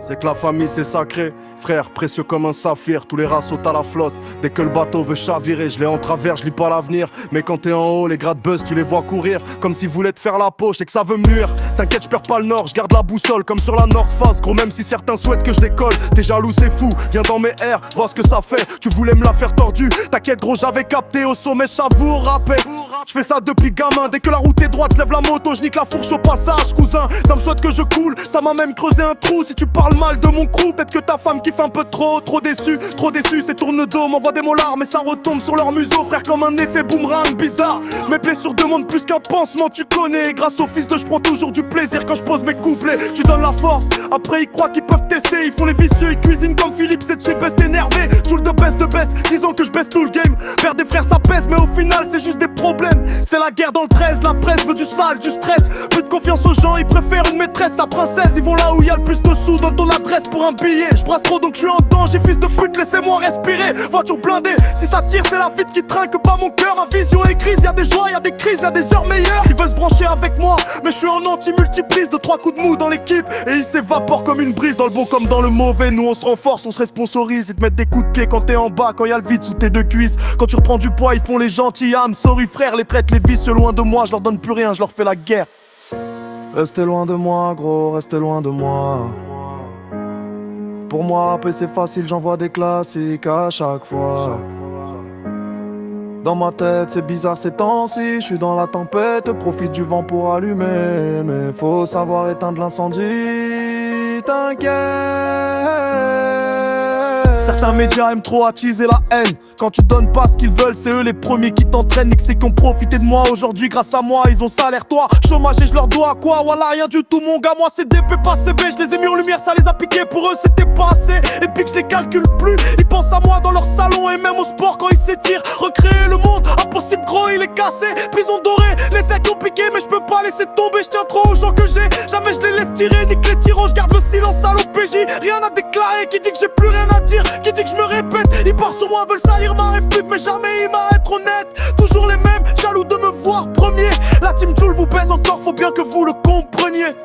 C'est que la famille c'est sacré, frère, précieux comme un saphir. Tous les rats sautent à la flotte, dès que le bateau veut chavirer. Je l'ai en travers, je lis pas l'avenir. Mais quand t'es en haut, les gras de buzz, tu les vois courir comme s'ils voulaient te faire la poche et que ça veut me nuire. T'inquiète, je perds pas le nord, je garde la boussole comme sur la North Face. Gros, même si certains souhaitent que je décolle, t'es jaloux, c'est fou. Viens dans mes airs, vois ce que ça fait. Tu voulais me la faire tordue, t'inquiète gros, j'avais capté au sommet, j'avoue, rappé. Je fais ça depuis gamin, dès que la route est droite, je lève la moto, je nique la fourche au passage, cousin. Ça me souhaite que je coule, ça m'a même creusé un trou. Si tu parles mal de mon crew, peut-être que ta femme kiffe un peu trop déçu, c'est tourne dos, m'envoie des molars, mais ça retombe sur leur museau, frère, comme un effet boomerang bizarre. Mes blessures demandent plus qu'un pansement, tu connais. Grâce au fils de je prends toujours du plaisir quand je pose mes couplets. Tu donnes la force, après ils croient qu'ils peuvent tester. Ils font les vicieux, ils cuisinent comme Philippe, c'est chez Best énervé. Joule de baisse, disant que je baisse tout le game. Père des frères ça pèse, mais au final c'est juste des problèmes. C'est la guerre dans le 13, la presse veut du sale, du stress. Plus de confiance aux gens, ils préfèrent une maîtresse, sa princesse. Ils vont là où il y a le plus de sous, donne ton adresse pour un billet. Je brasse trop donc je suis en danger, fils de pute, laissez-moi respirer. Voiture blindée, si ça tire c'est la vie qui trinque pas mon cœur. Ma vision est grise, y'a des joies, y'a des crises, y'a des heures meilleures. Ils veulent se brancher avec moi, mais je suis en anti-multiprise. 2-3 coups de mou dans l'équipe et ils s'évaporent comme une brise. Dans le bon comme dans le mauvais, nous on se renforce, on se sponsorise. Ils te mettent des coups de pied quand t'es en bas, quand y'a le vide sous tes deux cuisses. Quand tu reprends du poids, ils font les gentils. I'm sorry frère, les traites, les vicieux loin de moi. Je leur donne plus rien, je leur fais la guerre. Restez loin de moi gros, restez loin de moi. Pour moi rapper c'est facile, j'envoie des classiques à chaque fois. Dans ma tête c'est bizarre ces temps-ci, je suis dans la tempête, profite du vent pour allumer. Mais faut savoir éteindre l'incendie, t'inquiète. Certains médias aiment trop attiser la haine. Quand tu donnes pas ce qu'ils veulent, c'est eux les premiers qui t'entraînent. Nique c'est qui ont profité de moi aujourd'hui grâce à moi. Ils ont salaire toi, chômage et je leur dois quoi. Voilà rien du tout mon gars, moi c'est DP pas CB. Je les ai mis en lumière, ça les a piqués. Pour eux c'était pas assez, et puis que je les calcule plus. Ils pensent à moi dans leur salon et même au sport quand ils s'étirent. Recréer le monde, impossible gros il est cassé. Prison dorée, les têtes ont piqué. Mais je peux pas laisser tomber, je tiens trop aux gens que j'ai. Jamais je les laisse tirer, nique les tyrans, je garde le silence à l'OPJ. Rien à déclarer, qui dit que j'ai plus rien à dire, qui dit que je me répète. Ils partent sur moi, veulent salir ma répute, mais jamais ils m'arrêtent honnête. Toujours les mêmes, jaloux de me voir premier. La team Joule vous baise encore, faut bien que vous le compreniez.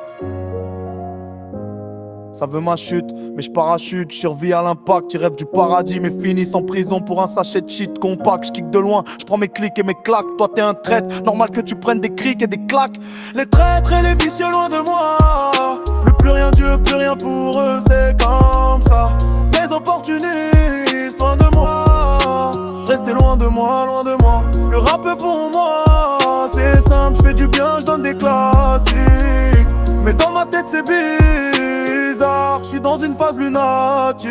Ça veut ma chute, mais je parachute, je survis à l'impact. Ils rêvent du paradis, mais finissent en prison pour un sachet de shit compact. Je kick de loin, je prends mes clics et mes claques. Toi t'es un traître, normal que tu prennes des crics et des claques. Les traîtres et les vicieux loin de moi. Plus rien Dieu, plus rien pour eux, c'est comme ça. Les opportunistes, loin de moi. Restez loin de moi, loin de moi. Le rap pour moi, c'est simple, je fais du bien, je donne des classiques. Mais dans ma tête c'est bizarre, je suis dans une phase lunatique.